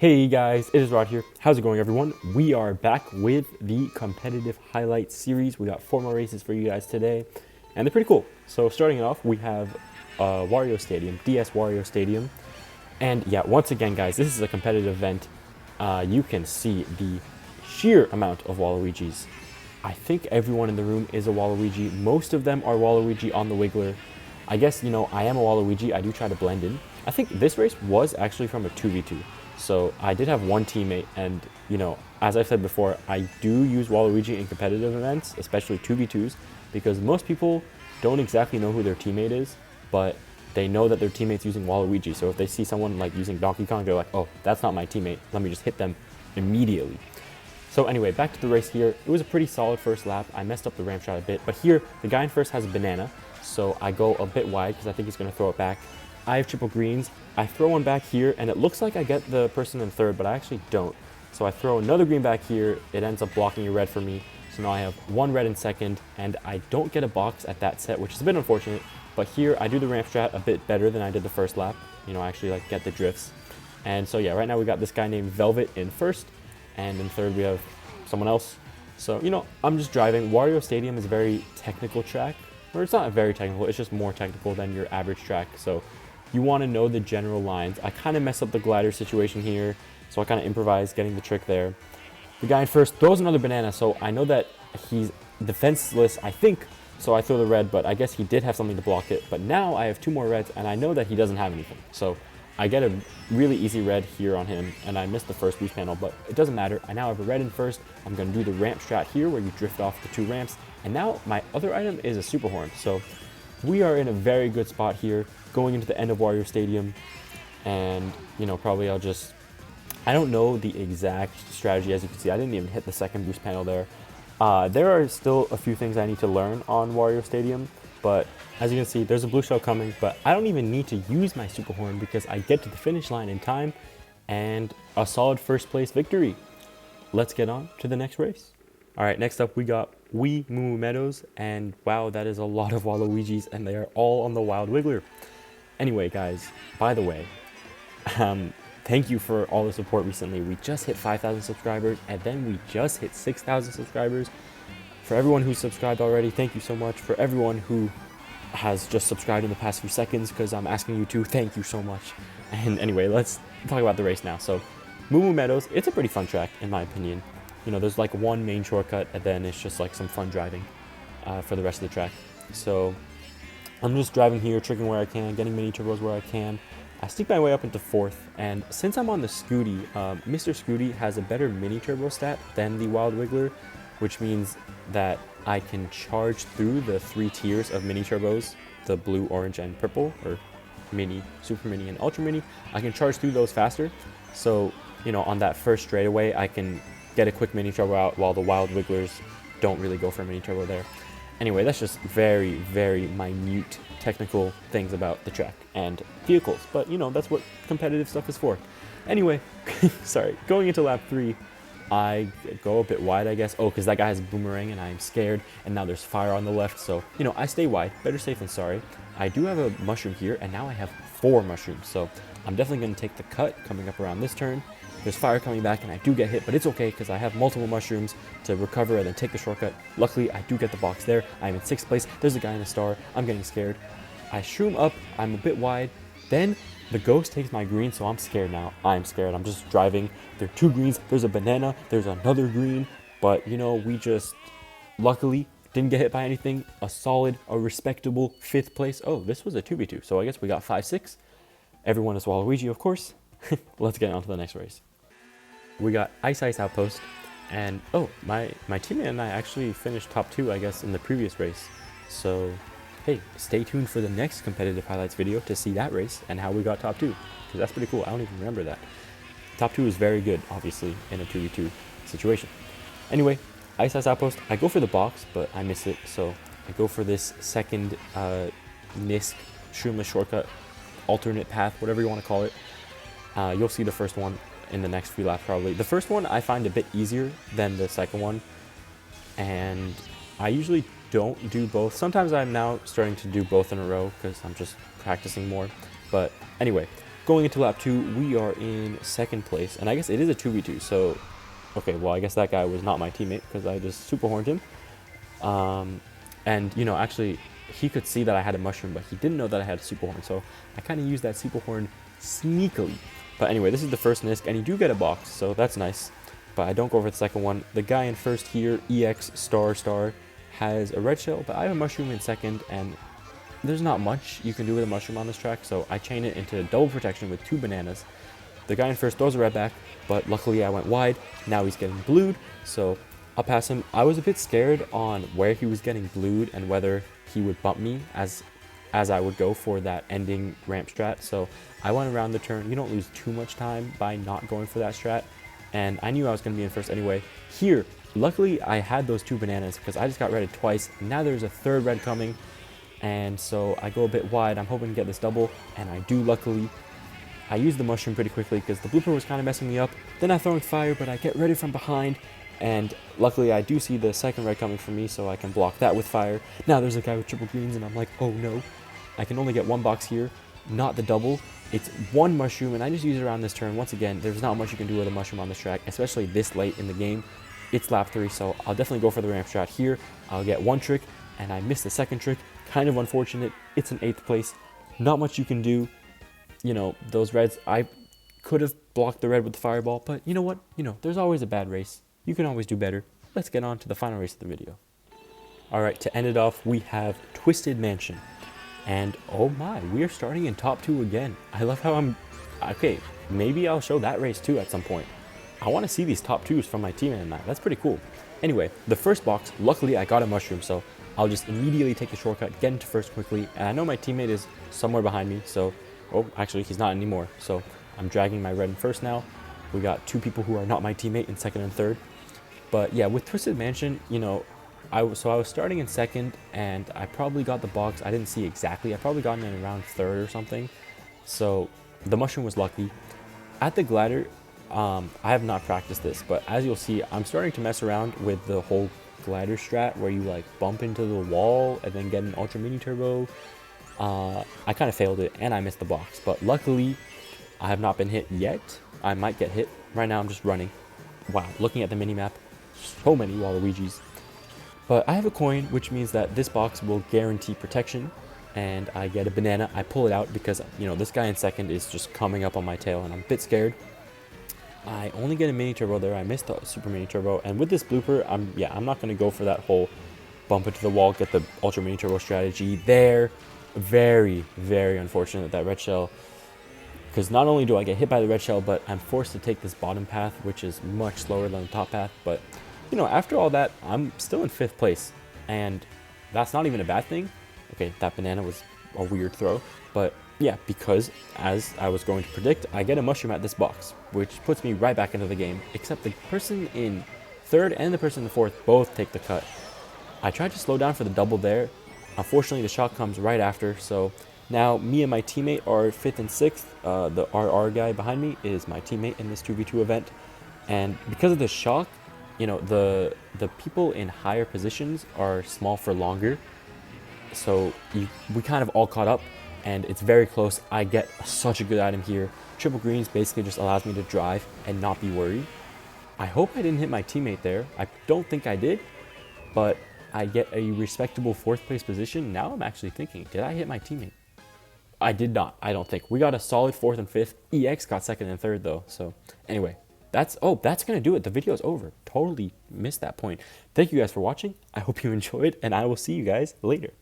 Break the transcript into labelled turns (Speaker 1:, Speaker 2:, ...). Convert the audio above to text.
Speaker 1: Hey guys, it is Rod here. How's it going, everyone? We are back with the competitive highlights series. We got 4 more races for you guys today, and they're pretty cool. So starting it off, we have Wario Stadium, DS Wario Stadium. And yeah, once again, guys, this is a competitive event. You can see the sheer amount of Waluigis. I think everyone in the room is a Waluigi. Most of them are Waluigi on the Wiggler. I guess, I am a Waluigi. I do try to blend in. I think this race was actually from a 2v2. So I did have one teammate, and as I've said before, I do use Waluigi in competitive events, especially 2v2s, because most people don't exactly know who their teammate is, but they know that their teammate's using Waluigi. So if they see someone like using Donkey Kong, they're like, oh, that's not my teammate. Let me just hit them immediately. So anyway, back to the race here. It was a pretty solid first lap. I messed up the ramp shot a bit, but here the guy in first has a banana, so I go a bit wide because I think he's going to throw it back. I have triple greens. I throw one back here, and it looks like I get the person in third, but I actually don't. So I throw another green back here. It ends up blocking a red for me. So now I have one red in second, and I don't get a box at that set, which is a bit unfortunate. But here I do the ramp strat a bit better than I did the first lap. I actually get the drifts. And so yeah, right now we got this guy named Velvet in first, and in third we have someone else. So I'm just driving. Wario Stadium is a very technical track, or it's not very technical. It's just more technical than your average track. So you want to know the general lines. I kind of messed up the glider situation here, so I kind of improvised getting the trick there. The guy in first throws another banana, so I know that he's defenseless, I think, so I throw the red, but I guess he did have something to block it. But now I have 2 more reds, and I know that he doesn't have anything. So I get a really easy red here on him, and I missed the first boost panel, but it doesn't matter. I now have a red in first. I'm going to do the ramp strat here, where you drift off the 2 ramps, and now my other item is a super horn. So we are in a very good spot here, going into the end of Wario Stadium, and probably I don't know the exact strategy. As you can see, I didn't even hit the second boost panel there. There are still a few things I need to learn on Wario Stadium, but as you can see, there's a blue shell coming, but I don't even need to use my super horn because I get to the finish line in time, and a solid first place victory. Let's get on to the next race. All right, next up we got Moo Moo Meadows, and wow, that is a lot of Waluigis, and they are all on the Wild Wiggler. Anyway, guys, by the way, thank you for all the support recently. We just hit 5,000 subscribers, and then we just hit 6,000 subscribers. For everyone who's subscribed already, thank you so much. For everyone who has just subscribed in the past few seconds, because I'm asking you to, thank you so much. And anyway, let's talk about the race now. So, Moo Moo Meadows, it's a pretty fun track, in my opinion. There's like one main shortcut, and then it's just like some fun driving for the rest of the track. So I'm just driving here, tricking where I can, getting mini turbos where I can. I sneak my way up into fourth, and since I'm on the Scooty, Mr. Scooty has a better mini turbo stat than the Wild Wiggler, which means that I can charge through the 3 tiers of mini turbos, the blue, orange, and purple, or mini, super mini, and ultra mini. I can charge through those faster. So, on that first straightaway, I can get a quick mini turbo out, while the Wild Wigglers don't really go for a mini turbo there. Anyway, that's just very, very minute technical things about the track and vehicles, but that's what competitive stuff is for. Anyway, sorry, going into lap 3, I go a bit wide, I guess. Oh, because that guy has a boomerang and I'm scared, and now there's fire on the left, so I stay wide. Better safe than sorry. I do have a mushroom here, and now I have 4 mushrooms, so I'm definitely going to take the cut coming up around this turn. There's fire coming back, and I do get hit, but it's okay because I have multiple mushrooms to recover and then take the shortcut. Luckily, I do get the box there. I'm in 6th place. There's a guy in a star. I'm getting scared. I shroom up. I'm a bit wide. Then the ghost takes my green, so I'm scared now. I'm scared. I'm just driving. There are 2 greens. There's a banana. There's another green. But, we just luckily didn't get hit by anything. A respectable 5th place. Oh, this was a 2v2, so I guess we got 5-6. Everyone is Waluigi, of course. Let's get on to the next race. We got Ice Outpost, and oh, my teammate and I actually finished top 2, I guess, in the previous race. So, hey, stay tuned for the next competitive highlights video to see that race and how we got top 2, because that's pretty cool. I don't even remember that. Top 2 is very good, obviously, in a 2v2 situation. Anyway, Ice Outpost, I go for the box, but I miss it, so I go for this second Nisk Shroomless shortcut, alternate path, whatever you want to call it. You'll see the first one in the next few laps probably. The first one I find a bit easier than the second one, and I usually don't do both. Sometimes I'm now starting to do both in a row because I'm just practicing more. But anyway, Going into lap 2, we are in second place, and I guess it is a 2v2, so, okay, well, I guess that guy was not my teammate, because I just super horned him. And, you know, actually, he could see that I had a mushroom, but he didn't know that I had a super horn, so I kind of used that super horn sneakily. But anyway, this is the first Nisk, and you do get a box, so that's nice. But I don't go for the second one. The guy in first here, EX star star, has a red shell, but I have a mushroom in second, and there's not much you can do with a mushroom on this track, so I chain it into double protection with 2 bananas. The guy in first throws a red back, but luckily I went wide. Now he's getting blued, so I'll pass him. I was a bit scared on where he was getting blued and whether he would bump me as I would go for that ending ramp strat, so I went around the turn. You don't lose too much time by not going for that strat, and I knew I was going to be in first anyway. Here, luckily I had those 2 bananas because I just got redded twice. Now there's a third red coming, and so I go a bit wide. I'm hoping to get this double, and I do luckily. I use the mushroom pretty quickly because the blooper was kind of messing me up. Then I'm throwing fire, but I get ready from behind, and luckily I do see the second red coming for me, so I can block that with fire. Now there's a guy with triple greens, and I'm like, oh no. I can only get 1 box here, not the double. It's 1 mushroom, and I just use it around this turn. Once again, there's not much you can do with a mushroom on this track, especially this late in the game. It's lap 3, so I'll definitely go for the ramp strat here. I'll get 1 trick, and I missed the second trick. Kind of unfortunate. It's an 8th place. Not much you can do. You know, those reds, I could have blocked the red with the fireball, but you know what? You know, there's always a bad race. You can always do better. Let's get on to the final race of the video. Alright, to end it off, we have Twisted Mansion. And oh my, we are starting in top 2 again. I love how okay, maybe I'll show that race too at some point. I want to see these top 2s from my teammate and that. That's pretty cool. Anyway, the first box, luckily I got a mushroom, so I'll just immediately take the shortcut, get into first quickly. And I know my teammate is somewhere behind me, so, oh, actually he's not anymore. So I'm dragging my red in first now. We got 2 people who are not my teammate in second and third. But yeah, with Twisted Mansion, you know, I was starting in second, and I probably got the box. I didn't see exactly. I probably got it in around third or something. So the mushroom was lucky. At the glider, I have not practiced this, but as you'll see, I'm starting to mess around with the whole glider strat where you like bump into the wall and then get an ultra mini turbo. I kind of failed it, and I missed the box. But luckily, I have not been hit yet. I might get hit. Right now, I'm just running. Wow, looking at the mini map, so many Waluigis. But I have a coin, which means that this box will guarantee protection, and I get a banana. I pull it out because, you know, this guy in second is just coming up on my tail, and I'm a bit scared. I only get a mini turbo there. I missed the super mini turbo, and with this blooper, I'm not going to go for that whole bump into the wall, get the ultra mini turbo strategy there. Very, very unfortunate that red shell, because not only do I get hit by the red shell, but I'm forced to take this bottom path, which is much slower than the top path. But you know, after all that, I'm still in 5th place, and that's not even a bad thing. Okay, that banana was a weird throw, but yeah, because as I was going to predict, I get a mushroom at this box, which puts me right back into the game, except the person in third and the person in fourth both take the cut. I tried to slow down for the double there. Unfortunately, the shot comes right after, so now me and my teammate are 5th and 6th. The RR guy behind me is my teammate in this 2v2 event, and because of the shock, you know, the people in higher positions are small for longer, so we kind of all caught up, and it's very close. I get such a good item here. Triple greens basically just allows me to drive and not be worried. I hope I didn't hit my teammate there. I don't think I did, but I get a respectable 4th place position. Now I'm actually thinking, did I hit my teammate? I did not, I don't think. We got a solid 4th and 5th. EX got 2nd and 3rd though, so anyway. That's gonna do it. The video's over. Totally missed that point. Thank you guys for watching. I hope you enjoyed, and I will see you guys later.